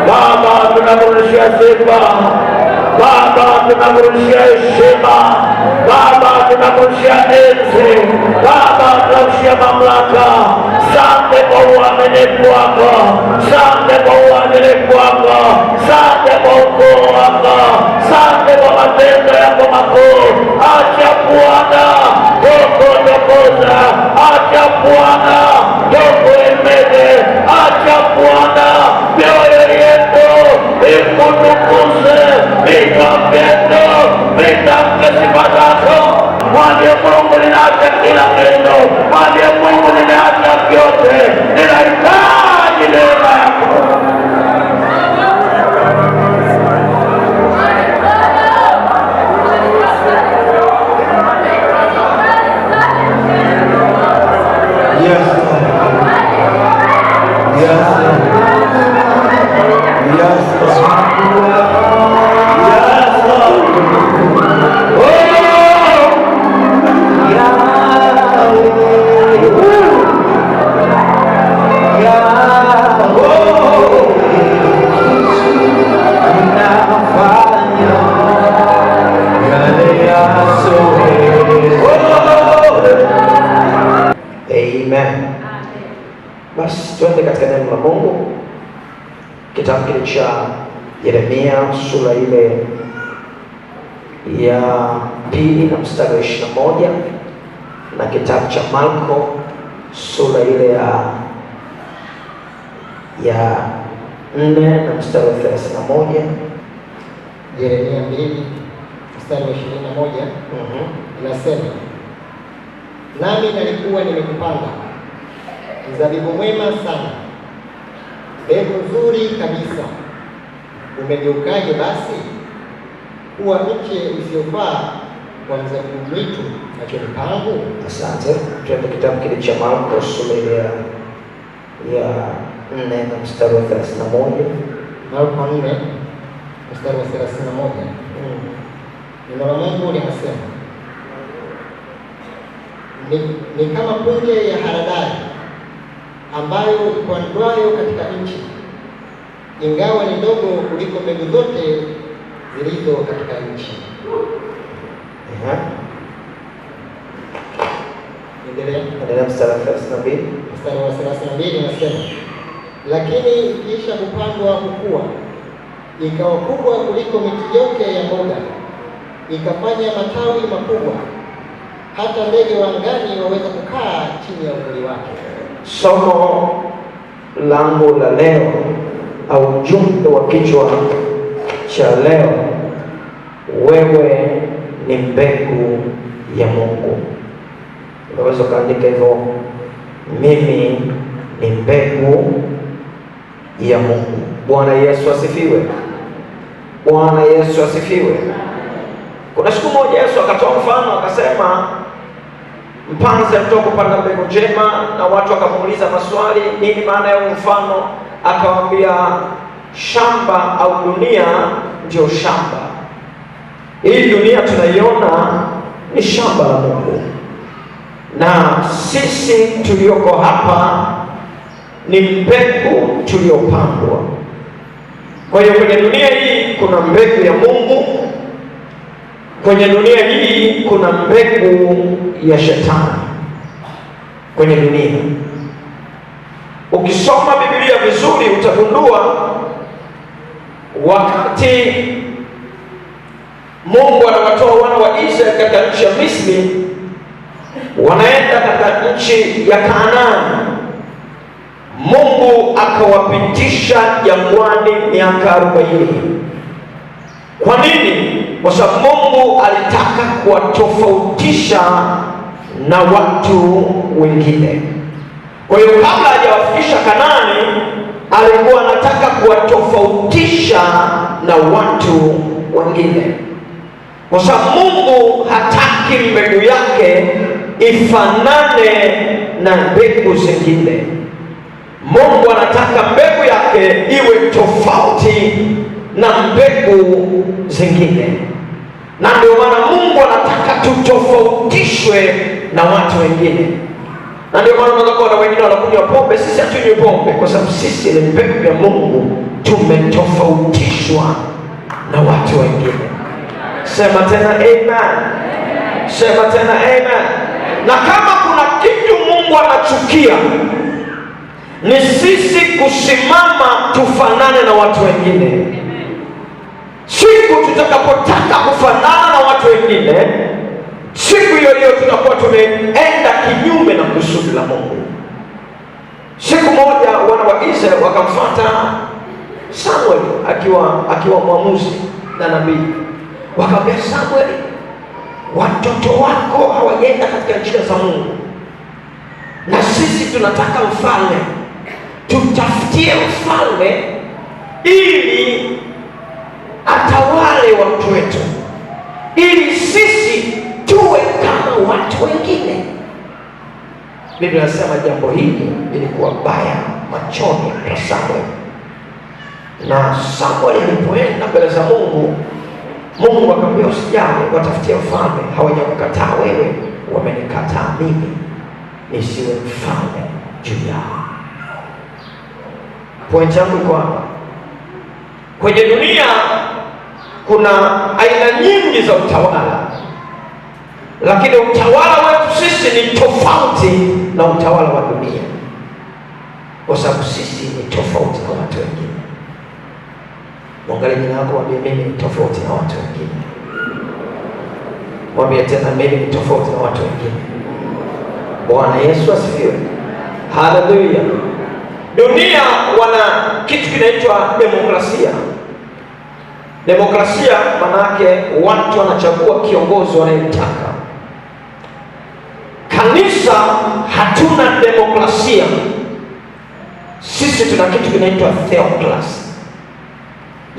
Baba, tunakurudishia sifa Baba, tunakurudishia heshima Baba, tunakurudishia enzi Baba, tunakurudishia mamlaka. Asante kwa uaminifu wako, asante kwa uaminifu wako, asante kwa ukuu wako, asante kwa matendo yako makuu. Acha Bwana kukutukuza, acha Bwana tukuhimidi, acha Bwana mioyo yetu ikutukuze, vitapendo vitamke sifa zako. Mwambie Mungu, ninaacha kila kitu, mwambie Mungu, ninaacha vyote, ninahitaji neema yako. Basi tuende katika neno la Mungu, kitabu kile cha Yeremia sura ile ya 2 na mstari wa 21 na kitabu cha Marko sura ile ya 4 na mstari wa 31. Yeremia 2 mstari wa 21 inasema, nami nalikuwa nimekupanda mzabibu mwema sana, mbegu nzuri kabisa. Umegeukaje basi kuwa mche usiofaa kwa mzabibu mwitu machoni pangu? Asante. Tuende kitabu kile cha Marko sura ya 4 na mstari wa 31. Marko 4 mstari wa 31. Neno la Mungu linasema, ni kama punje ya haradali ambayo ipandwayo katika nchi, ingawa ni ndogo kuliko mbegu zote zilizo katika nchi. Endelea mstari wa 32. Mstari wa 32 inasema, lakini ikiisha kupandwa hukua, ikawa kubwa kuliko miti yote ya mboga, ikafanya matawi makubwa, hata ndege wa angani waweza kukaa chini ya uvuli wake. Somo langu la leo au ujumbe wa kichwa cha leo, wewe ni mbegu ya Mungu. Unaweza kuandika hivyo, mimi ni mbegu ya Mungu. Bwana Yesu asifiwe. Bwana Yesu asifiwe. Kuna siku moja Yesu akatoa mfano akasema, mpanzi alitoka kupanda mbegu njema, na watu wakamuuliza maswali, nini maana ya mfano? Akawaambia, shamba au dunia ndio shamba. Hii dunia tunaiona ni shamba la Mungu, na sisi tulioko hapa ni mbegu tuliopandwa. Kwa hiyo kwenye dunia hii kuna mbegu ya Mungu, kwenye dunia hii kuna mbegu ya shetani. Kwenye dunia, ukisoma Biblia vizuri utagundua wakati Mungu anawatoa wana wa Israeli katika nchi ya Misri, wanaenda katika nchi ya Kanaani, Mungu akawapitisha jangwani miaka 40. Kwa nini? Kwa sababu Mungu alitaka kuwatofautisha na watu wengine. Kwa hiyo kabla hajawafikisha Kanaani, alikuwa anataka kuwatofautisha na watu wengine, kwa sababu Mungu hataki mbegu yake ifanane na mbegu zingine. Mungu anataka mbegu yake iwe tofauti na mbegu zingine, na ndio maana Mungu anataka tutofautishwe na watu wengine. Na ndio maana unaona wengine wanakunywa pombe, sisi hatunywi pombe, kwa sababu sisi ni mbegu ya Mungu, tumetofautishwa na watu wengine. Sema tena amen. Sema tena amen. Na kama kuna kitu Mungu anachukia, ni sisi kusimama tufanane na watu wengine. Siku tutakapotaka kufanana na watu wengine, siku hiyo hiyo tutakuwa tumeenda kinyume na kusudi la Mungu. Siku moja wana wa Israeli wakamfuata Samuel akiwa mwamuzi na nabii. Wakamwambia Samuel, watoto wako hawajaenda katika njia za Mungu, na sisi tunataka mfalme. Tutafutie mfalme ili atawale watu wetu, ili sisi tuwe kama watu wengine. Biblia inasema jambo hili lilikuwa baya machoni pa Samuel, na Samuel alipoenda mbele za Mungu, Mungu akamwambia usijali, watafutie mfalme. Hawajakukataa wewe, wamenikataa mimi nisiwe mfalme juu yao. Pointi yangu iko hapa. Kwenye dunia kuna aina nyingi za utawala, lakini utawala wetu sisi ni tofauti na utawala wa dunia, kwa sababu sisi ni tofauti na watu wengine. Mwangalie jina lako, mwambie mimi ni tofauti na watu wengine. Mwambie tena, mimi ni tofauti na watu wengine. Bwana Yesu asifiwe. Haleluya. Dunia wana kitu kinaitwa demokrasia. Demokrasia maana yake watu wanachagua kiongozi wanayemtaka. Kanisa hatuna demokrasia. Sisi tuna kitu kinaitwa theocracy.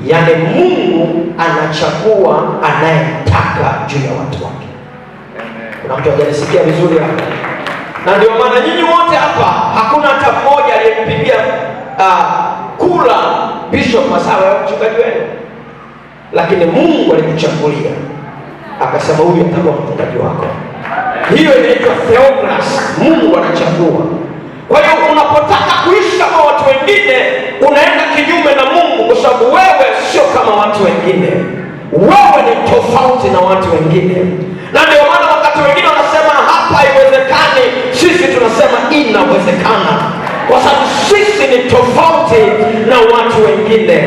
Yaani Mungu anachagua anayemtaka juu ya watu wake. Kuna mtu hajanisikia vizuri hapa? Na ndio maana nyinyi wote hapa hakuna hata mmoja aliyempigia kula Bishop Masawe au mchungaji wenu, lakini Mungu alikuchagulia akasema huyu atakuwa mchungaji wako. Hiyo inaitwa theocracy. Mungu anachagua. Kwa hiyo unapotaka kuishi kama watu wengine, unaenda kinyume na Mungu, kwa sababu wewe sio kama watu wengine. Wewe ni tofauti na watu wengine. Na ndio maana wakati wengine wanasema hapa haiwezekani, sisi tunasema inawezekana, kwa sababu sisi ni tofauti na watu wengine.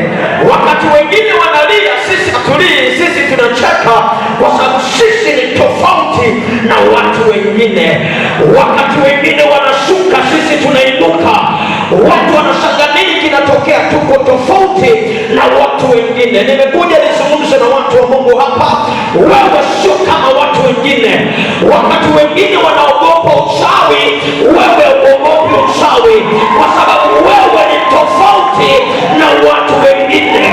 Wakati wengine wanalia, sisi hatulii, sisi tunacheka, kwa sababu sisi ni tofauti na watu wengine. Wakati wengine wanashuka, sisi tunainuka. Watu wanashangaa nini kinatokea, tuko tofauti na watu wengine. Nimekuja nizungumze na watu wa Mungu hapa, wewe sio kama watu wengine. Wakati wengine wanaogopa uchawi, wewe uogopi uchawi, kwa sababu wewe ni tofauti na watu wengine.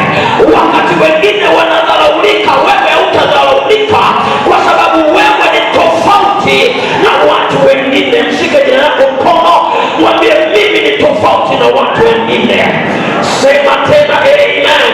Wakati wengine wanadharaulika, wewe hutadharaulika, kwa sababu wewe ni tofauti na watu wengine. Mshike jina lako mkono, mwambie mimi ni tofauti na watu wengine. Sema tena amen.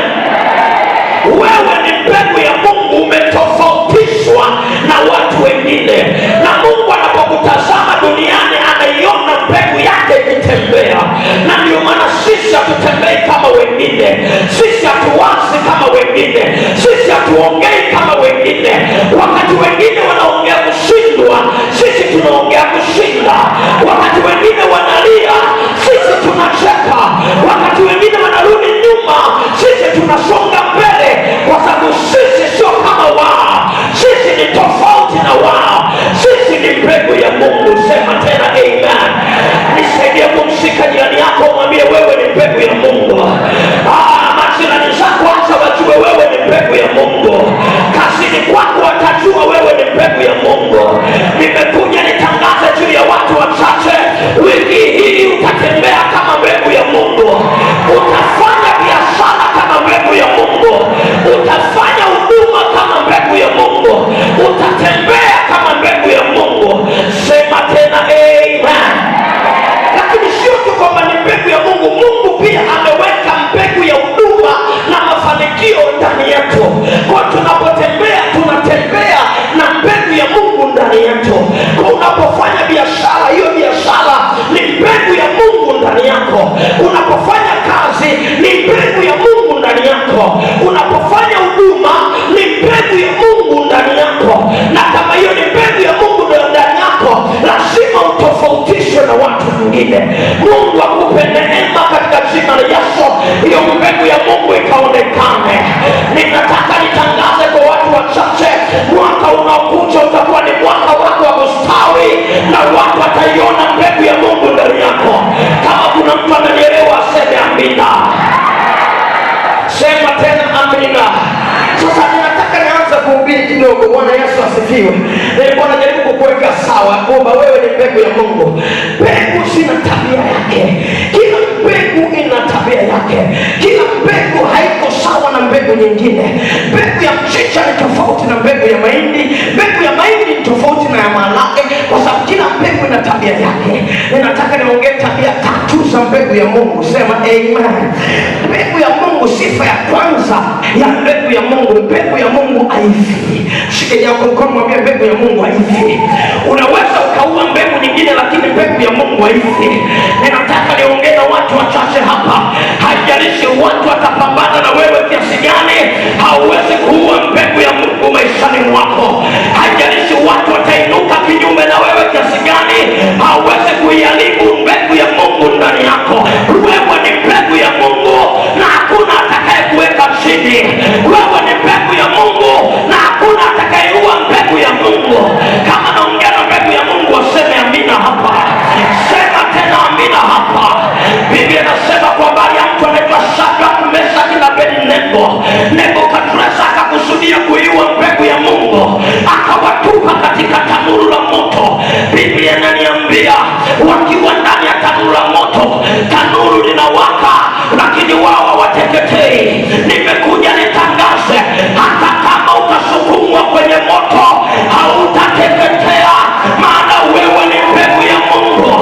Wewe ni mbegu ya Mungu, umetofautishwa na watu wengine. Na Mungu anapokutazama duniani anaiona mbegu yake ikitembea. Na ndio maana sisi hatutembei kama wengine, sisi hatuwazi kama wengine, sisi hatuongei kama wengine. Wakati wengine wanaongea kushindwa, sisi tunaongea kushinda. Wakati wengine wanalia, sisi tunacheka. Wakati wengine wanarudi nyuma, sisi tunasonga mbele, kwa sababu sisi sio kama wao. Sisi ni tofauti na wao. Sisi ni mbegu ya Mungu. Sema tena amen. Nisaidie kumshika jirani yako. nyingine. Mungu akupe neema katika jina la Yesu, hiyo mbegu ya Mungu ikaonekane. Ninataka nitangaze kwa watu wachache, mwaka unaokuja utakuwa ni mwaka wako wa kustawi, na watu wataiona mbegu ya Mungu ndani yako. Kama kuna mtu ananielewa aseme amina. Sema tena amina. Sasa ninataka nianze kuhubiri kidogo. Bwana Yesu asifiwe. Nilikuwa najaribu kukuweka sawa kwamba wewe ni mbegu ya Mungu. Mbegu zina tabia yake. Kila mbegu ina tabia yake. Kila mbegu haiko sawa na mbegu nyingine. Mbegu ya mchicha ni tofauti na mbegu ya mahindi. Mbegu ya mahindi ni tofauti na ya maharage, kwa sababu kila mbegu ina tabia yake. Ninataka niongee tabia tatu za mbegu ya Mungu. Sema amen. Mbegu ya Mungu, sifa ya kwanza ya mbegu ya Mungu, mbegu ya Mungu haifi. Shike yako mkono, mwambie mbegu ya Mungu haifi. Unaweza ukaua mbegu nyingine, lakini mbegu ya Mungu haifi. Ninataka niongee na watu wachache hapa. Haijalishi watu watapambana na wewe kiasi gani, hauwezi kuua mbegu ya Mungu maishani mwako. Haijalishi watu watainuka kinyume na wewe kiasi gani, hauwezi kuiharibu mbegu ya Mungu ndani yako. Wewe ni mbegu ya Mungu na hakuna atakaye kuweka chini. Wewe ni mbegu ya Mungu na hakuna atakayeua mbegu ya Mungu. Kama naongea na mbegu ya Mungu, waseme amina hapa. Sema tena amina hapa. Biblia inasema kwa habari ya mtu anaitwa Shadraka, Meshaki na Abednego. Nebukadneza akakusudia kuiua mbegu ya Mungu, akawatupa katika tanuru la moto. Biblia inaniambia wakiwa ndani ya tanuru la moto, tanuru linawaka lakini wao hawateketei. Nimekuja nitangaze, hata kama utasukumwa kwenye moto hautateketea, maana wewe ni mbegu ya Mungu.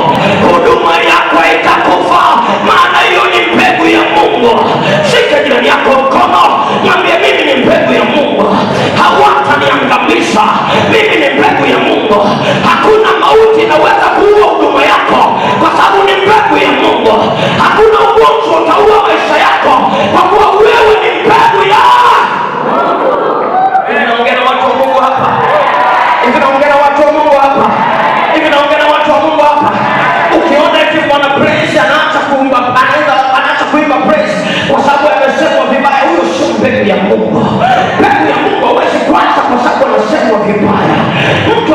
Huduma yako haitakufa, maana hiyo ni mbegu ya Mungu. Shika jirani yako mkono, mwambie mimi ni mbegu ya Mungu, hawataniangamiza. Mimi ni mbegu ya Mungu, hakuna mauti inaweza kuua huduma yako, kwa sababu ni mbegu ya Mungu. Hakuna ugonjwa utaua maisha yako, kwa kuwa wewe ni mbegu ya naongea na watu wa Mungu hapa. Hivi naongea na watu wa Mungu hapa. Hivi naongea na watu wa Mungu hapa. Ukiona eti mwana praise anaacha kuimba, anaacha kuimba praise kwa sababu amesemwa vibaya, huyo sio mbegu ya Mungu. Mbegu ya Mungu hawezi kuacha kwa sababu anasemwa vibaya. Mtu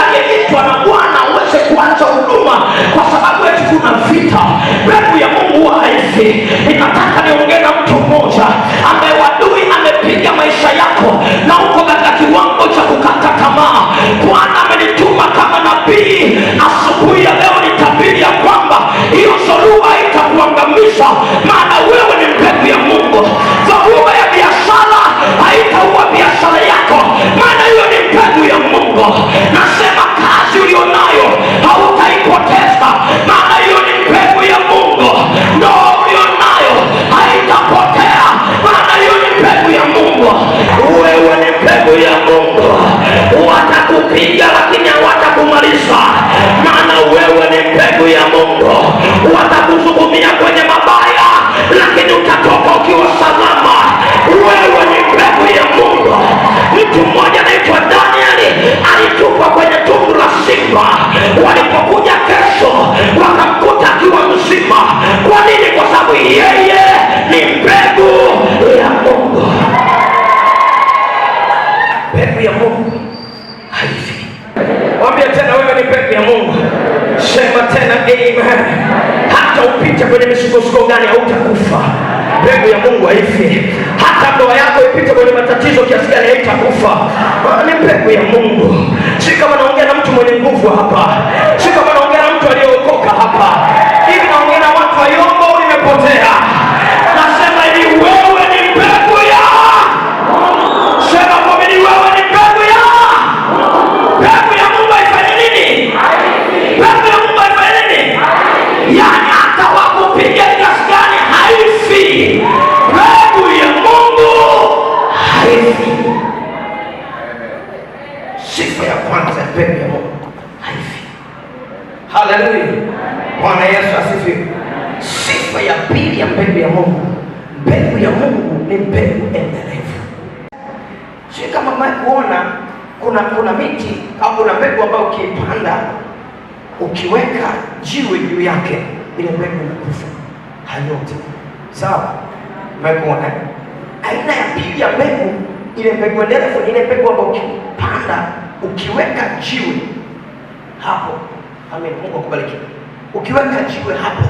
aliyeitwa na Bwana hawezi kuacha huduma kwa sababu eti kuna vita. Mbegu ya Mungu haifi. Ninataka niongee na mtu mmoja ambaye wadui amepiga maisha yako na uko katika kiwango cha kukata tamaa. Bwana amenituma kama nabii asubuhi ya leo nitabiri ya kwamba hiyo dhoruba haitakuangamisha, maana wewe ni mbegu ya Mungu. Dhoruba ya biashara haitaua biashara yako, maana hiyo ni mbegu ya Mungu. Nasema kazi ulionayo hautaipoteza, maana hiyo ni mbegu ya Mungu. Ndoa ulionayo haitapotea, maana hiyo ni mbegu ya Mungu. Wewe ni mbegu ya Mungu. Watakupiga lakini hawatakumaliza, maana wewe ni mbegu ya Mungu. Watakusukumia kwenye mabaya, lakini utatoka ukiwa salama. Wewe ni mbegu ya Mungu. Mtu mmoja anaitwa Danieli alitupwa kwenye tundu la simba. Walipokuja kesho wakamkuta akiwa mzima. Kwa nini? Kwa sababu yeye ni mbegu ya Mungu. Mbegu ya Mungu haifi. Mwambie tena, wewe ni mbegu ya Mungu. Sema tena amen. Hata upite kwenye misukosuko gani hautakufa. Mbegu ya Mungu haifi. Hata ndoa yako ipite kwenye matatizo kiasi gani haitakufa. Ni mbegu ya Mungu. Si kama naongea na mtu mwenye nguvu hapa, si kama naongea na mtu aliyeokoka hapa. Hivi naongea na watu wa Yombo nimepotea. Nasema ni wewe ni mbegu ya. Sema kwa mimi, wewe ni mbegu ya. Mbegu ya Mungu haifanye nini? Mbegu ya Mungu haifanye nini? Yaani hata wakupiga kiasi gani haifi. Mbegu ya Mungu haifi. Sifa ya kwanza ya mbegu ya Mungu haifi. Haleluya. Bwana Yesu asifiwe. Sifa ya pili ya mbegu ya Mungu, mbegu ya Mungu ni mbegu endelevu. Si kama mimi kuona kuna miti au kuna mbegu ambayo ukipanda ukiweka jiwe juu yake, ile mbegu inakufa hayote. Sawa? Mbegu aina ya pili ya mbegu, ile mbegu endelevu, ile mbegu ambayo ukipanda ukiweka jiwe hapo, amen, Mungu akubariki. Ukiweka jiwe hapo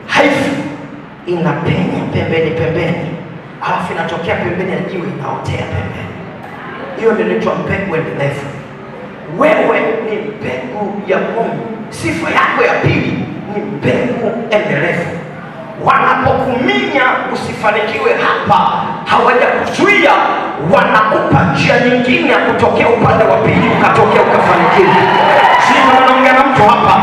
haifi, inapenya pembeni, alafu inatokea pembeni ya jiwe inaotea pembeni. Hiyo ndio inaitwa mbegu endelevu. Wewe ni mbegu ya Mungu. Sifa yako ya pili ni mbegu endelevu. Wanapokuminya usifanikiwe hapa, hawajakuzuia, wanakupa njia nyingine ya kutokea upande wa pili, ukatokea ukafanikiwa. Sisi tunaongea na mtu hapa.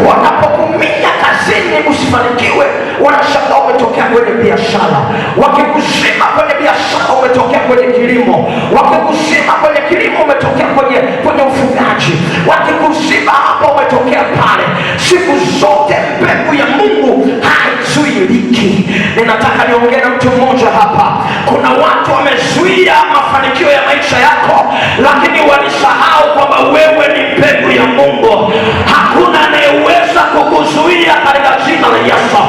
Wanapokuminya kazini usifanikiwe, wanashangaa umetokea kwenye biashara. Wakikushima kwenye biashara umetokea kwenye kilimo. Wakikushima kwenye kilimo umetokea kwenye ufugaji. Wakikushima hapa umetokea pale. Siku zote mbegu ya Mungu haizuiliki. Ninataka niongee na mtu mmoja hapa. Kuna watu wamezuia mafanikio ya maisha yako, lakini walisahau kwamba wewe ni mbegu ya Mungu. Hakuna anayeweza kukuzuia katika jina la Yesu.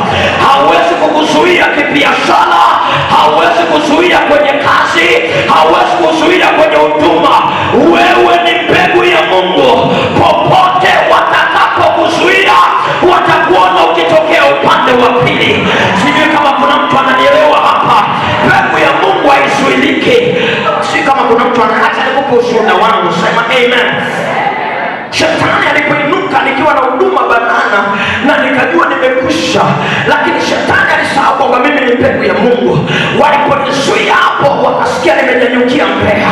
Hawezi kukuzuia kibiashara, hawezi kuzuia kwenye kazi, hawezi kuzuia kwenye huduma. Wewe ni mbegu ya Mungu. Popote watakapokuzuia, watakuona ukitokea upande wa pili. Sijui kama kuna mtu ananielewa hapa. Mbegu ya Mungu haizuiliki. Sijui kama kuna mtu anaacha nikupe ushuhuda wangu. Sema amen. Shetani alipoinuka nikiwa na huduma banana na nikajua nimekwisha, lakini shetani alisahau kwamba mimi ni mbegu ya Mungu. Waliponizuia hapo, wakasikia nimenyanyukia Mbeya.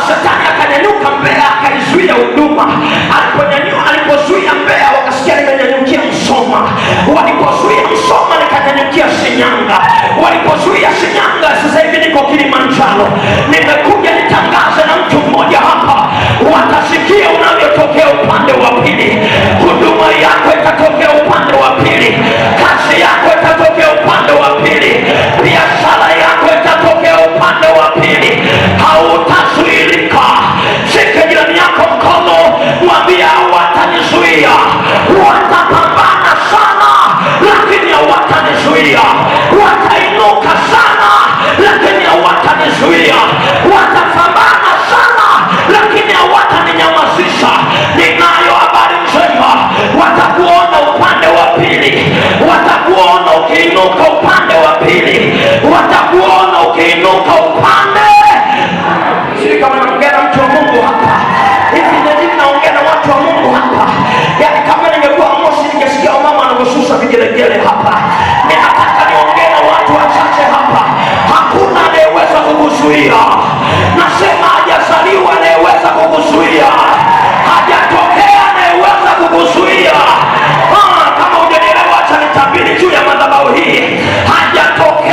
Shetani akanyanyuka Mbeya, akaizuia huduma. Alipozuia Mbeya, wakasikia nimenyanyukia Msoma. Walipozuia Msoma, nikanyanyukia Shinyanga. Walipozuia Shinyanga, sasa hivi niko Kilimanjaro. Nimekuja nitangaze na mtu mmoja hapa, watasikia unavyotokea upande wa pili. Huduma yako itatokea upande wa pili, kazi yako itatokea upande wa pili, biashara yako itatokea upande wa pili. Hautazuilika. Shika jirani yako mkono, mwambie hawatanizuia. Watapambana sana, lakini hawatanizuia. Watainuka sana, lakini hawatanizuia. Watapambana sana, lakini hawataninyamazisha. Ninayo habari njema, watakuona upande wa pili. Watakuona ukiinuka upande wa pili. Watakuona ukiinuka upande. Sisi kama naongea na mtu wa Mungu hapa, hivi ndio naongea na watu wa Mungu hapa. Yaani kama ningekuwa Moshi ningesikia mama anavyoshusha vigelegele hapa. Ninataka niongee na watu wachache hapa. Hakuna anayeweza kukuzuia. Nasema hajazaliwa anayeweza kukuzuia. Hajatokea anayeweza kukuzuia. Kama hujanielewa, acha nitabiri juu ya madhabahu hii. Hajatokea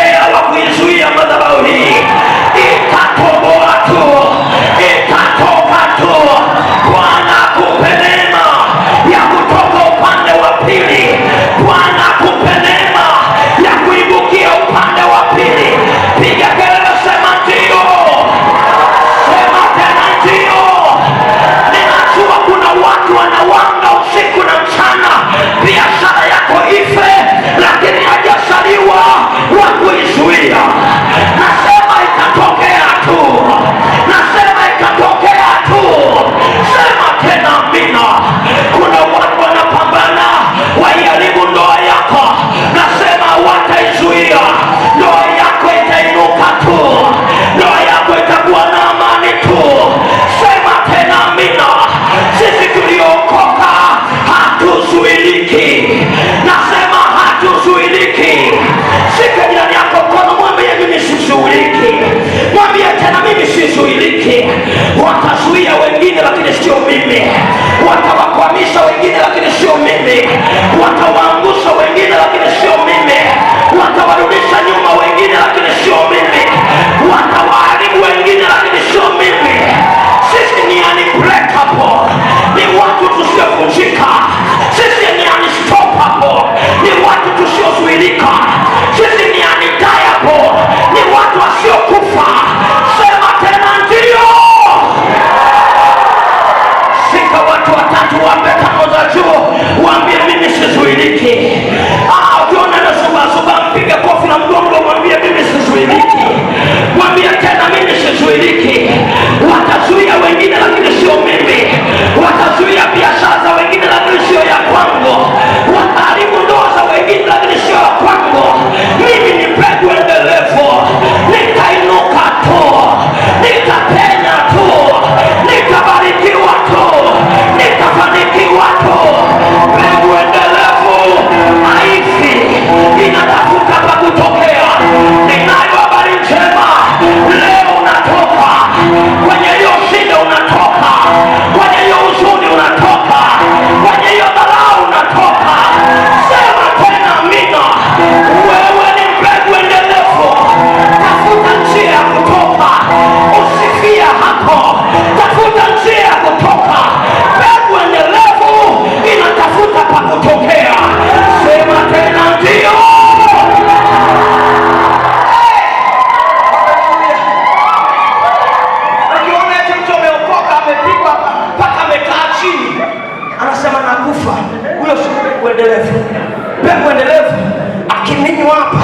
mwingine hapa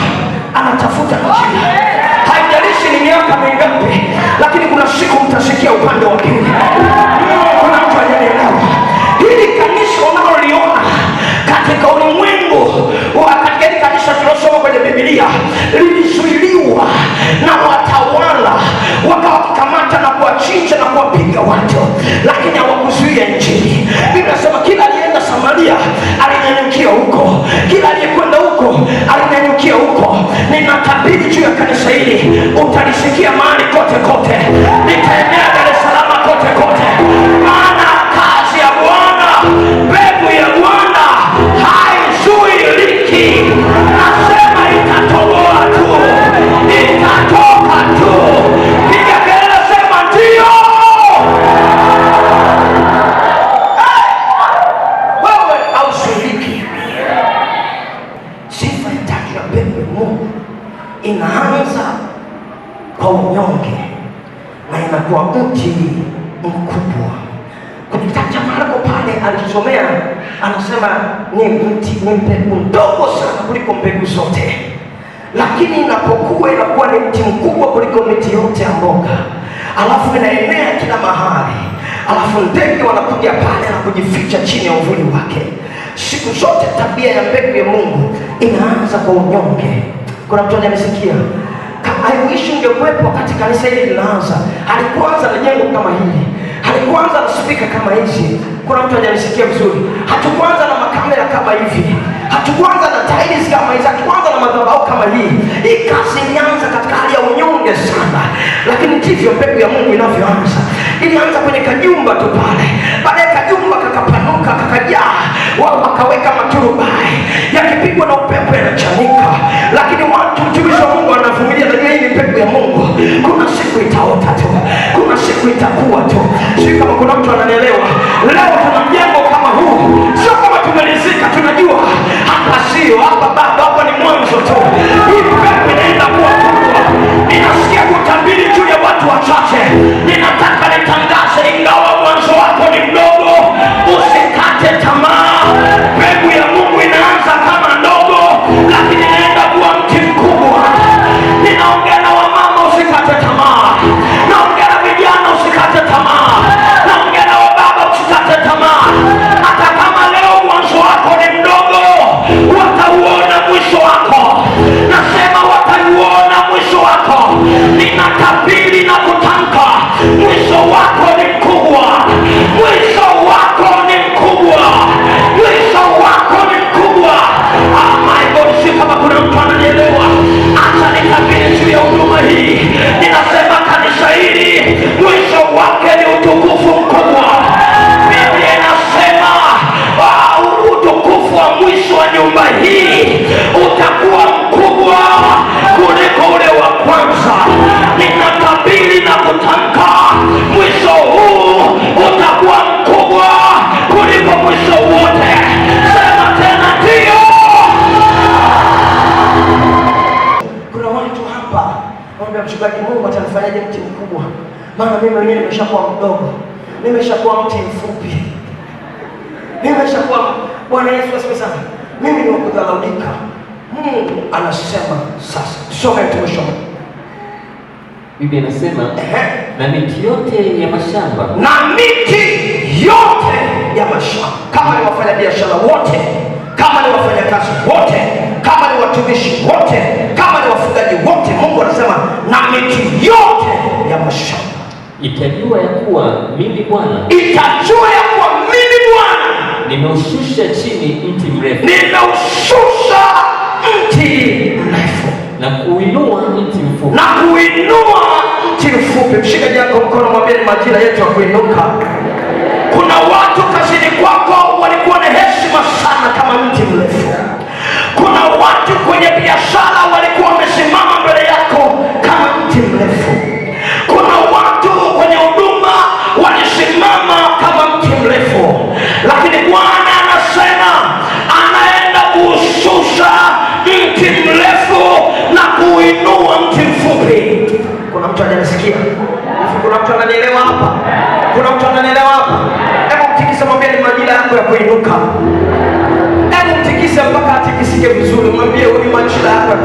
anatafuta njia, haijalishi ni miaka mingapi, lakini kuna siku mtasikia upande wa pili. Kuna mtu ananielewa? Hili kanisa unaloliona katika ulimwengu, katika hili kanisa tunasoma kwenye Biblia, lilizuiliwa na watawala, wakawakamata na kuwachinja na kuwapiga watu, lakini hawakuzuia Injili. Biblia inasema kila alienda Samaria alinyanyukia huko, kila aliyekwenda huko alinyanyukia huko. Ninatabiri juu ya kanisa hili, utalisikia mahali kote kote, litaenea Dar es Salaam kote kote, maana kazi ya Bwana, mbegu ya Bwana haizuiliki. Nasema itatoboa tu, itatoka tu. Piga kelele, sema ndio. Wewe hauzuiliki. Sifa ya tatu ya mbegu ya Mungu inaanza kwa unyonge na inakuwa mti mkubwa. Kwenye kitabu cha Marko pale alisomea, anasema ni mbegu ndogo sana kuliko mbegu zote, lakini inapokuwa inakuwa ni mti mkubwa kuliko miti yote ya mboga, alafu inaenea kila mahali, alafu ndege wanakuja pale na kujificha chini ya uvuli wake. Siku zote tabia ya mbegu ya Mungu inaanza kwa unyonge. Kuna mtu ananisikia? I wish ungekuwepo wakati kanisa hili linaanza. Halikuanza na jengo kama hili, halikuanza na spika kama hizi. Kuna mtu hajanisikia vizuri? Hatukuanza na makamera kama hivi, hatukuanza na tiles kama hizi, hatukuanza na madhabahu kama hii. Hii kazi ilianza katika hali ya unyonge sana, lakini ndivyo mbegu ya Mungu inavyoanza. Ilianza kwenye kajumba tu pale, baadaye kajumba kakapanuka, kakajaa, wao wakaweka maturubai, yakipigwa na upepo yanachanika, lakini watu, mtumishi wa Mungu anavumilia. Najua hii ni mbegu ya Mungu, kuna siku itaota tu, kuna siku itakuwa tu. Sio kama kuna mtu ananielewa? Leo tuna mjengo kama huu, sio kama tumelizika, tunajua hapa sio hapa bado, hapa ni mwanzo tu. Hii mbegu inaenda kuwa kubwa. Ninasikia kutabiri juu ya watu wachache. Ninataka nitangaze, ingawa mwanzo wako ni mdogo, usikate tamaa. Mbegu ya Mungu inaanza kama ndogo, lakini inaenda kuwa mti mkubwa. Ninaongea na wamama, usikate tamaa. Naongea na vijana, usikate tamaa. Naongea na wababa, usikate tamaa. Hata kama leo mwanzo wako ni mdogo, watauona mwisho wako. Nasema watauona mwisho wako. Ninatabiri na kutamka, mwisho wako ni mkubwa. Mwisho wako ni mkubwa. Mwisho wako ni mkubwa. Oh my God, si kama kuna mtu ananielewa. Acha nitabiri juu ya huduma hii. Ninasema kanisa hili mwisho wake ni utukufu mkubwa. Biblia inasema utukufu wa mwisho wa nyumba hii utakuwa mkubwa kuliko ule wa kwanza. Ninatabiri na kutamka, mwisho huu utakuwa mkubwa kuliko mwisho wote. Sema tena ndio. Kuna watu hapa wanaambia, mchungaji, Mungu atanifanyaje mti mkubwa? Maana mimi mwenyewe nimeshakuwa mdogo, nimeshakuwa mti mfupi, nimeshakuwa. Bwana Yesu asifiwe sana. Mimi ni wa kudhalaulika. Mungu anasema sasa, tusome tumesoma. Biblia inasema na miti yote ya mashamba, na miti yote ya mashamba, kama ni wafanyabiashara wote, kama ni wafanyakazi wote, kama ni watumishi wote, kama ni wafugaji wote, Mungu anasema na miti yote ya mashamba itajua ya kuwa mimi Bwana, itajua ya kuwa mimi Bwana nimeushusha chini mti mrefu, nimeushusha mti mrefu na kuinua mti mfupi, na kuinua mti mfupi. Mshika yako mkono, mwambie ni majira yetu ya kuinuka. Kuna watu kazini kwako walikuwa na heshima sana kama mti mrefu. Kuna watu kwenye biashara walikuwa wamesimama mbele yako kama mti mrefu. Kuna watu kwenye huduma walisimama kama mti mrefu, lakini Bwana anasema anaenda kuushusha mti mrefu na kuinua mti mfupi. Kuna mtu ananisikia? Kuna mtu ananielewa hapa? Kuna mtu ananielewa hapa? Hebu mtikise, mwambie ni majira yako ya kuinuka. Hebu mtikise mpaka atikisike vizuri, mwambie ni majira yako ya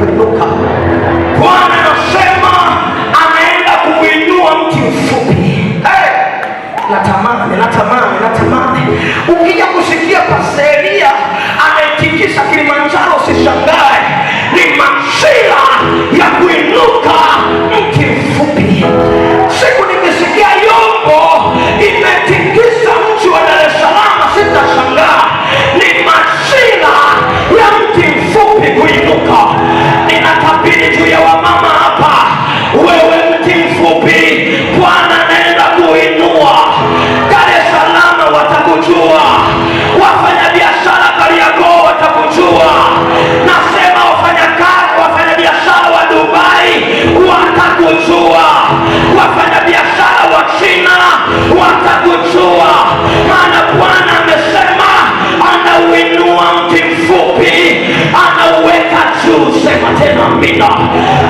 kupinda.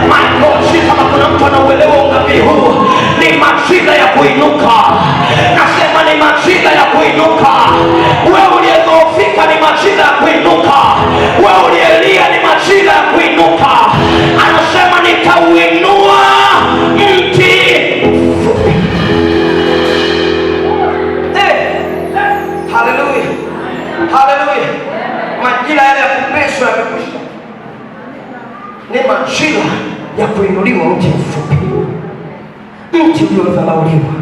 Maikoshi, kama kuna mtu anauelewa unabii huu, ni majira ya kuinuka. Nasema ni majira ya kuinuka. Wewe uliyedhoofika, ni majira ya kuinuka. Wewe uliyelia, ni majira ya kuinuka. Anasema nitauinua mti mfupi. Haleluya, haleluya. Majira yale ya kupeswa yamekwisha. Ni majira ya kuinuliwa mti mfupi, mti uliodharauliwa,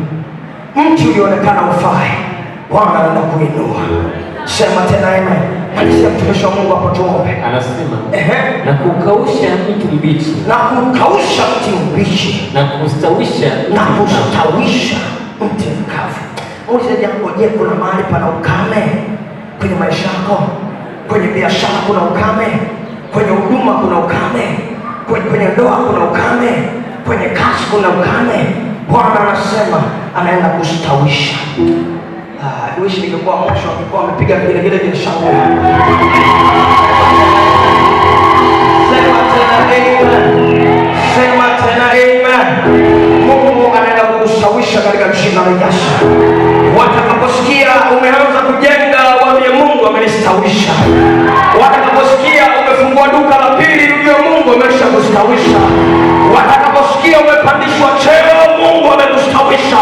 mti ulioonekana ufai. Bwana anaenda kuinua. Sema tena amen. Malizia mtumishi wa Mungu hapo tuombe. Anasema na kukausha mti mbichi, na kukausha mti mbichi, na kustawisha mti mkavu. Muulize jambo, je, kuna mahali pana ukame kwenye maisha yako? Kwenye biashara kuna ukame, kwenye huduma kuna ukame, kwenye ndoa kuna ukame, kwenye kazi kuna ukame. Bwana anasema anaenda kustawisha. Wishi ningekuwa mosho angekuwa amepiga vigelegele vya shangwe. Sema tena amen. Sema tena amen. Mungu anaenda kukustawisha katika jina la Yesu. Watakaposikia umeanza kujenga, waambie Mungu amenistawisha. Watakaposikia umefungua duka la pili, ujue Mungu amesha kustawisha. Watakaposikia umepandishwa cheo, Mungu amekustawisha.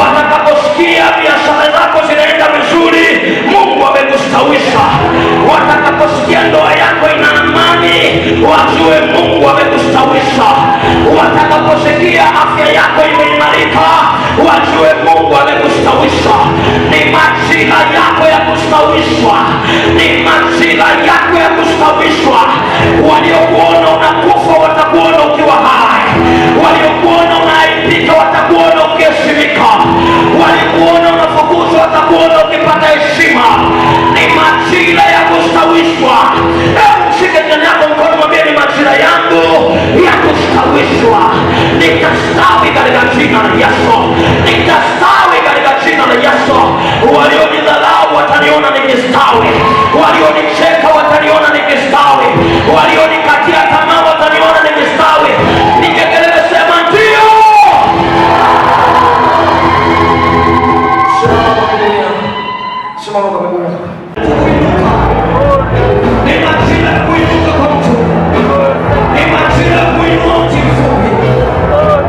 Watakaposikia biashara zako zinaenda vizuri, Mungu amekustawisha. Watakaposikia ndoa yako ina amani, wajue Mungu amekustawisha. Watakaposikia afya yako imeimarika, wajue Mungu amekustawisha. Ni majira yako ya kustawishwa, ni majira yako ya kustawishwa. Waliokuona unakufa watakuona ukiwa hai, waliokuona unaibika watakuona ukiheshimika, walikuona unafukuzwa watakuona ukipata heshima. Ni majira ya kustawishwa. Mshike jirani yako mkono, mwambie ni majira yangu ya kustawishwa. Nitastawi katika jina la Yesu, nitastawi katika jina la Yesu. Walionidharau wataniona nikistawi, walionicheka wataniona nikistawi, walionikatia tamaa wataniona nikistawi. Nikikelele sema ndio. Simama kwa miguu yako. Ni majira ya kuinuka kwa mtu, ni majira ya kuinua mti mfupi,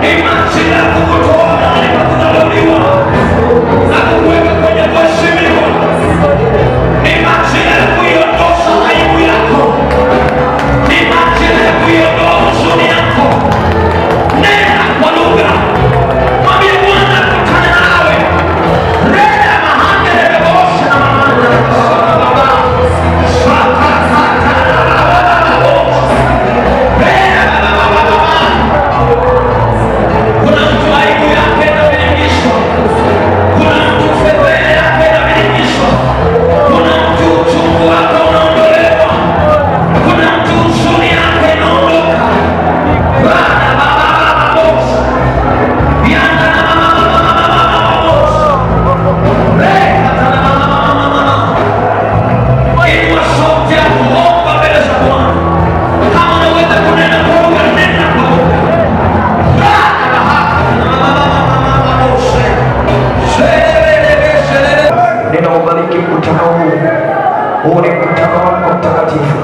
ni majira ya kukutoa mahali pa kudharauliwa na kukuweka kwenye kuheshimiwa. Ni majira ya kuiondosha aibu yako, ni majira ya kuiondoa huzuni yako. Nena kwa lugha, mwambie Bwana akutane nawe. Nena mahali rebosha na mahali kuna mtu aibu yake inabilingishwa, kuna mtu fedheha yake inabilingishwa, kuna mtu uchungu wake unaondolewa, kuna mtu huzuni yake inaondoka. Bana baba bosa bianda na mama bosa reka tana mama. Inua sauti yako, omba mbele za Bwana. Kama unaweza kunena kwa lugha, nena kwa lugha. Ninawabariki mkutano huu. Huu ni mkutano wako mtakatifu.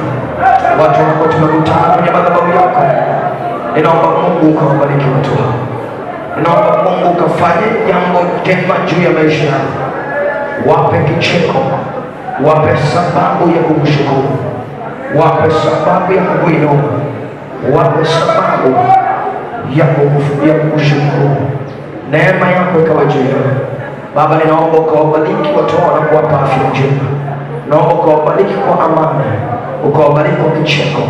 Watu wako tumekutana kwenye madhabahu yako. Ninaomba Mungu ukawabariki watu hao. Ninaomba Mungu ukafanye jambo jema juu ya maisha yao. Wape kicheko, wape sababu ya kukushukuru, wape sababu ya kukuinua, wape sababu ya kukushukuru. Neema yako ikawa juu yao. Baba, ninaomba ukawabariki watu hao na kuwapa afya njema. Naomba ukawabariki kwa amani, ukawabariki kwa kicheko,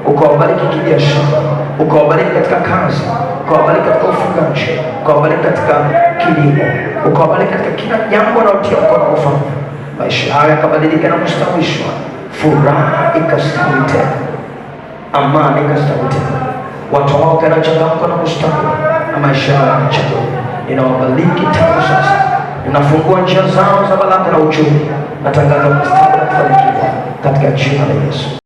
ukawabariki kibiashara, ukawabariki katika kazi, ukawabariki katika ufugaji, ukawabariki katika kilimo, ukawabariki katika kila jambo wanaotia mkono kufanya. Maisha yao yakabadilika na kustawishwa, furaha ikastawi tena, amani ikastawi tena. Watu wao kanachangamka na kustawi na maisha yao yakachangamka. Ninawabariki tangu sasa, ninafungua njia zao za baraka na uchumi. Natangaza kustawi na kufanikiwa katika jina la Yesu.